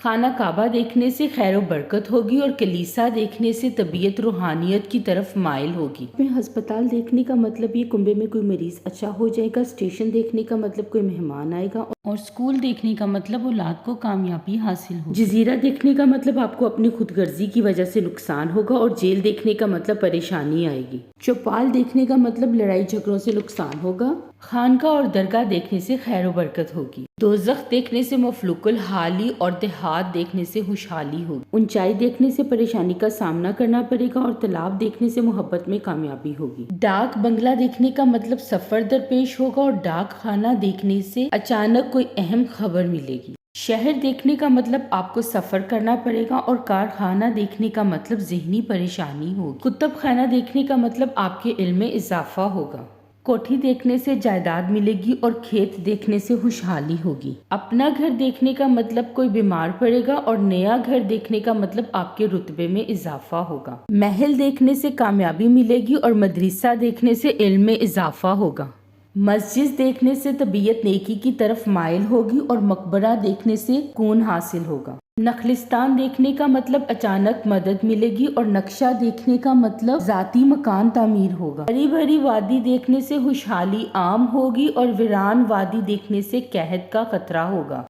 خانہ کعبہ دیکھنے سے خیر و برکت ہوگی اور کلیسا دیکھنے سے طبیعت روحانیت کی طرف مائل ہوگی۔ میں ہسپتال دیکھنے کا مطلب یہ کنبے میں کوئی مریض اچھا ہو جائے گا، اسٹیشن دیکھنے کا مطلب کوئی مہمان آئے گا، اور اسکول دیکھنے کا مطلب اولاد کو کامیابی حاصل ہوگی۔ جزیرہ دیکھنے کا مطلب آپ کو اپنی خود غرضی کی وجہ سے نقصان ہوگا، اور جیل دیکھنے کا مطلب پریشانی آئے گی۔ چوپال دیکھنے کا مطلب لڑائی جھگڑوں سے نقصان ہوگا۔ خانقاہ اور درگاہ دیکھنے سے خیر و برکت ہوگی۔ دوزخ دیکھنے سے مفلوک الحالی اور دیہات دیکھنے سے خوشحالی ہوگی۔ اونچائی دیکھنے سے پریشانی کا سامنا کرنا پڑے گا، اور تالاب دیکھنے سے محبت میں کامیابی ہوگی۔ ڈاک بنگلہ دیکھنے کا مطلب سفر درپیش ہوگا، اور ڈاک خانہ دیکھنے سے اچانک کوئی اہم خبر ملے گی۔ شہر دیکھنے کا مطلب آپ کو سفر کرنا پڑے گا، اور کارخانہ دیکھنے کا مطلب ذہنی پریشانی ہوگی۔ کتب خانہ دیکھنے کا مطلب آپ کے علم میں اضافہ ہوگا۔ کوٹھی دیکھنے سے جائیداد ملے گی، اور کھیت دیکھنے سے خوشحالی ہوگی۔ اپنا گھر دیکھنے کا مطلب کوئی بیمار پڑے گا، اور نیا گھر دیکھنے کا مطلب آپ کے رتبے میں اضافہ ہوگا۔ محل دیکھنے سے کامیابی ملے گی، اور مدرسہ دیکھنے سے علم میں اضافہ ہوگا۔ مسجد دیکھنے سے طبیعت نیکی کی طرف مائل ہوگی، اور مقبرہ دیکھنے سے سکون حاصل ہوگا۔ نخلستان دیکھنے کا مطلب اچانک مدد ملے گی، اور نقشہ دیکھنے کا مطلب ذاتی مکان تعمیر ہوگا۔ ہری بھری وادی دیکھنے سے خوشحالی عام ہوگی، اور ویران وادی دیکھنے سے قحط کا خطرہ ہوگا۔